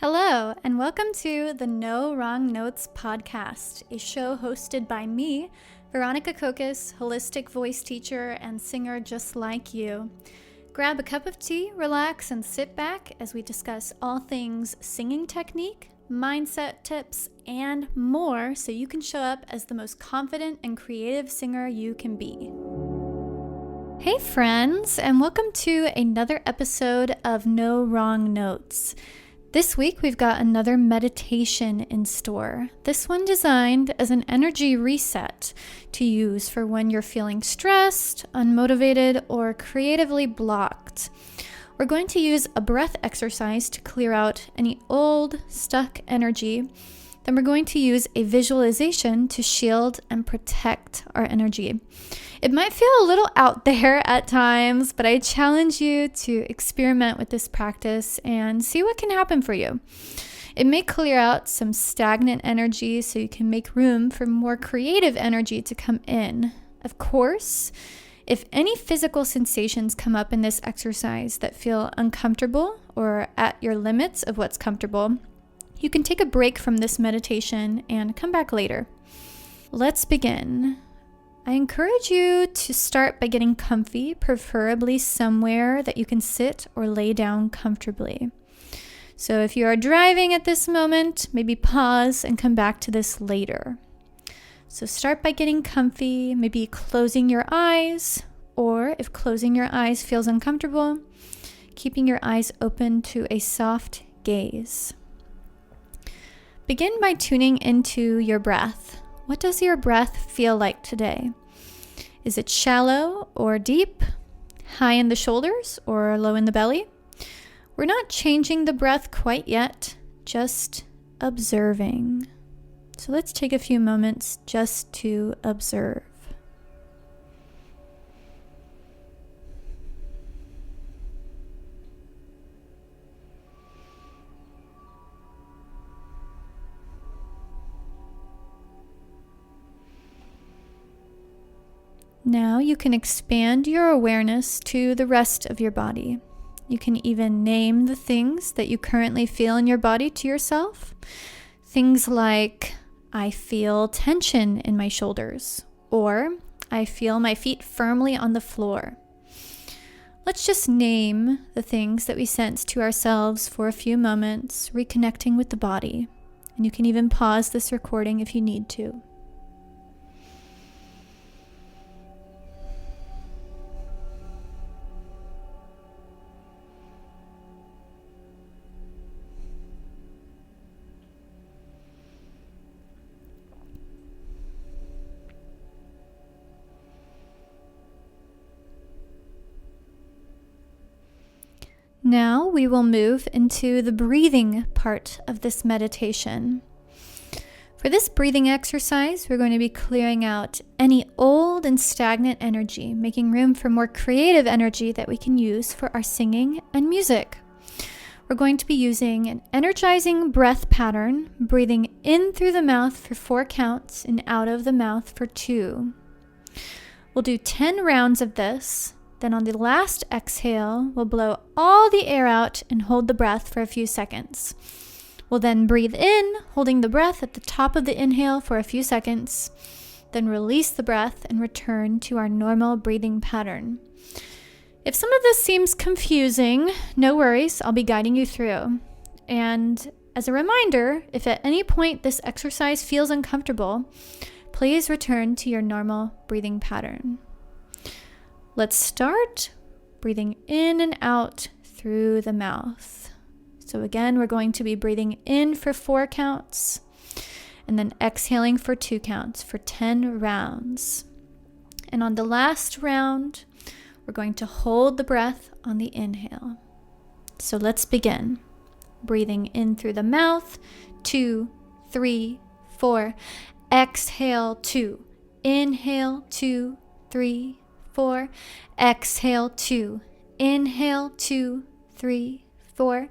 Hello, and welcome to the No Wrong Notes podcast, a show hosted by me, Veronica Kokos, holistic voice teacher and singer just like you. Grab a cup of tea, relax, and sit back as we discuss all things singing technique, mindset tips, and more so you can show up as the most confident and creative singer you can be. Hey friends, and welcome to another episode of No Wrong Notes. This week, we've got another meditation in store. This one designed as an energy reset to use for when you're feeling stressed, unmotivated, or creatively blocked. We're going to use a breath exercise to clear out any old, stuck energy. Then we're going to use a visualization to shield and protect our energy. It might feel a little out there at times, but I challenge you to experiment with this practice and see what can happen for you. It may clear out some stagnant energy so you can make room for more creative energy to come in. Of course, if any physical sensations come up in this exercise that feel uncomfortable or at your limits of what's comfortable, you can take a break from this meditation and come back later. Let's begin. I encourage you to start by getting comfy, preferably somewhere that you can sit or lay down comfortably. So if you are driving at this moment, maybe pause and come back to this later. So start by getting comfy, maybe closing your eyes, or if closing your eyes feels uncomfortable, keeping your eyes open to a soft gaze. Begin by tuning into your breath. What does your breath feel like today? Is it shallow or deep, high in the shoulders or low in the belly? We're not changing the breath quite yet, just observing. So let's take a few moments just to observe. Now you can expand your awareness to the rest of your body. You can even name the things that you currently feel in your body to yourself. Things like, I feel tension in my shoulders, or I feel my feet firmly on the floor. Let's just name the things that we sense to ourselves for a few moments, reconnecting with the body. And you can even pause this recording if you need to. Now we will move into the breathing part of this meditation. For this breathing exercise, we're going to be clearing out any old and stagnant energy, making room for more creative energy that we can use for our singing and music. We're going to be using an energizing breath pattern, breathing in through the mouth for 4 counts and out of the mouth for 2. We'll do 10 rounds of this. Then on the last exhale, we'll blow all the air out and hold the breath for a few seconds. We'll then breathe in, holding the breath at the top of the inhale for a few seconds. Then release the breath and return to our normal breathing pattern. If some of this seems confusing, no worries, I'll be guiding you through. And as a reminder, if at any point this exercise feels uncomfortable, please return to your normal breathing pattern. Let's start breathing in and out through the mouth. So again, we're going to be breathing in for 4 counts and then exhaling for 2 counts for 10 rounds. And on the last round, we're going to hold the breath on the inhale. So let's begin. Breathing in through the mouth, 2, 3, 4. Exhale, 2. Inhale, 2, 3, 4. Exhale, 2. Inhale, 2, 3, 4.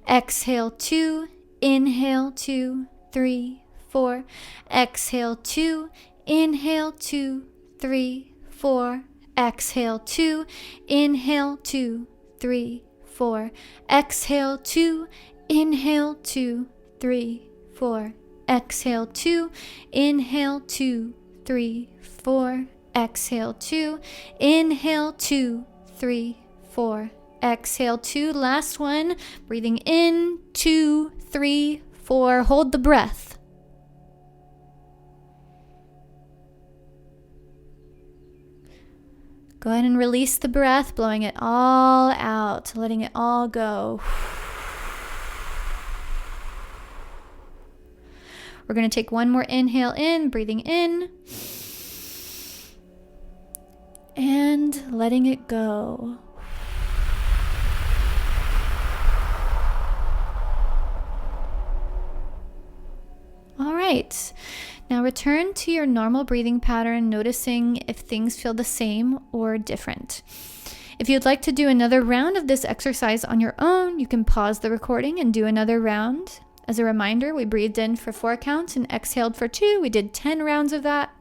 Exhale, 2. Inhale, 2, 3, 4. Exhale, 2. Inhale, 2, 3, 4. Exhale, 2. Inhale, 2, 3, 4. Exhale, 2. Inhale, 2, 3, 4. Exhale, 2. Inhale, 2, 3, 4. Exhale, 2. Inhale, 2, 3, 4. Exhale, 2. Last one. Breathing in, 2, 3, 4. Hold the breath. Go ahead and release the breath, blowing it all out, letting it all go. We're going to take one more inhale in, breathing in, and letting it go. All right. Now return to your normal breathing pattern, noticing if things feel the same or different. If you'd like to do another round of this exercise on your own, you can pause the recording and do another round. As a reminder, we breathed in for 4 counts and exhaled for 2. We did 10 rounds of that.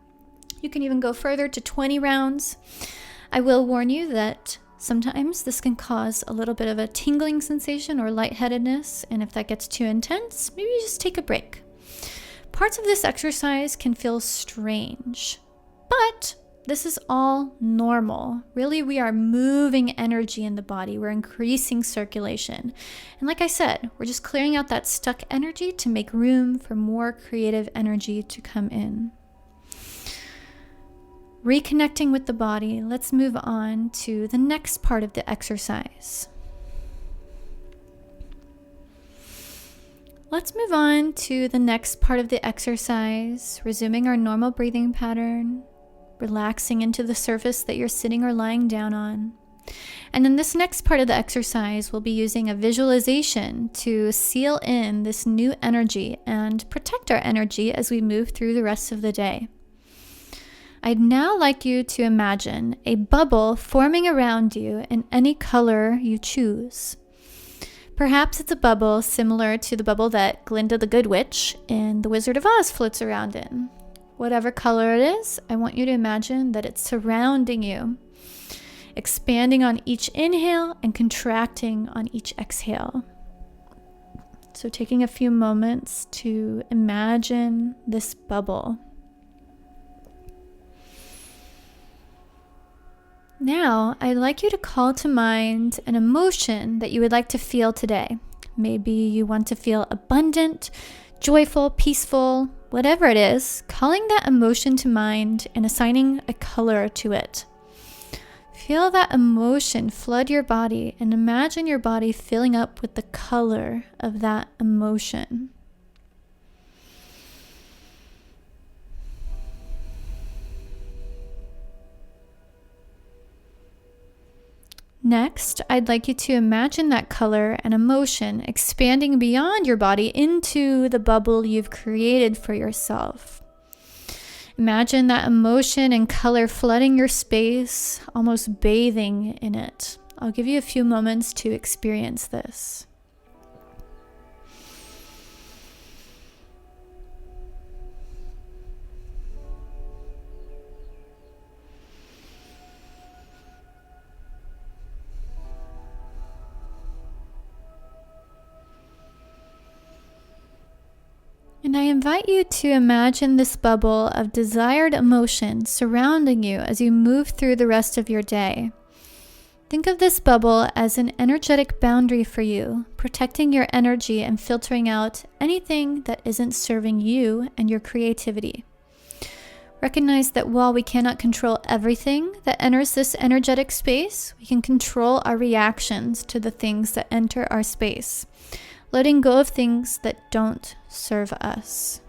You can even go further to 20 rounds. I will warn you that sometimes this can cause a little bit of a tingling sensation or lightheadedness, and if that gets too intense, maybe just take a break. Parts of this exercise can feel strange, but this is all normal. Really, we are moving energy in the body. We're increasing circulation. And like I said, we're just clearing out that stuck energy to make room for more creative energy to come in. Reconnecting with the body, let's move on to the next part of the exercise. Let's move on to the next part of the exercise, resuming our normal breathing pattern, relaxing into the surface that you're sitting or lying down on. And in this next part of the exercise, we'll be using a visualization to seal in this new energy and protect our energy as we move through the rest of the day. I'd now like you to imagine a bubble forming around you in any color you choose. Perhaps it's a bubble similar to the bubble that Glinda the Good Witch in The Wizard of Oz floats around in. Whatever color it is, I want you to imagine that it's surrounding you, expanding on each inhale and contracting on each exhale. So taking a few moments to imagine this bubble. Now, I'd like you to call to mind an emotion that you would like to feel today. Maybe you want to feel abundant, joyful, peaceful, whatever it is, calling that emotion to mind and assigning a color to it. Feel that emotion flood your body and imagine your body filling up with the color of that emotion. Next, I'd like you to imagine that color and emotion expanding beyond your body into the bubble you've created for yourself. Imagine that emotion and color flooding your space, almost bathing in it. I'll give you a few moments to experience this. And I invite you to imagine this bubble of desired emotion surrounding you as you move through the rest of your day. Think of this bubble as an energetic boundary for you, protecting your energy and filtering out anything that isn't serving you and your creativity. Recognize that while we cannot control everything that enters this energetic space, we can control our reactions to the things that enter our space, letting go of things that don't serve us.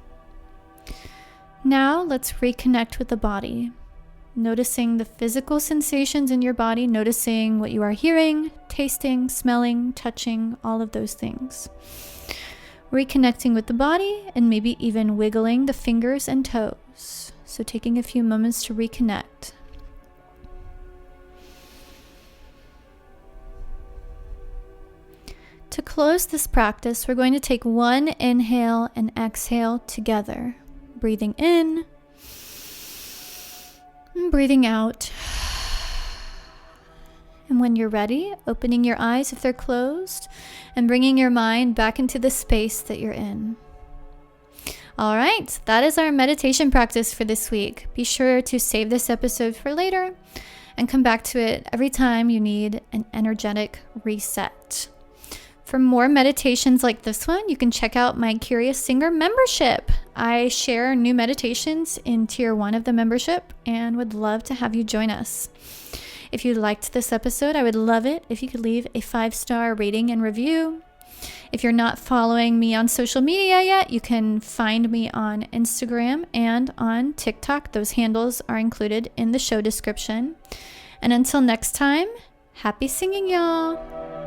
Now let's reconnect with the body, noticing the physical sensations in your body, noticing what you are hearing, tasting, smelling, touching, all of those things. Reconnecting with the body and maybe even wiggling the fingers and toes. So taking a few moments to reconnect. To close this practice, we're going to take one inhale and exhale together. Breathing in and breathing out. And when you're ready, opening your eyes if they're closed and bringing your mind back into the space that you're in. All right, that is our meditation practice for this week. Be sure to save this episode for later and come back to it every time you need an energetic reset. For more meditations like this one, you can check out my Curious Singer membership. I share new meditations in Tier 1 of the membership and would love to have you join us. If you liked this episode, I would love it if you could leave a 5-star rating and review. If you're not following me on social media yet, you can find me on Instagram and on TikTok. Those handles are included in the show description. And until next time, happy singing, y'all!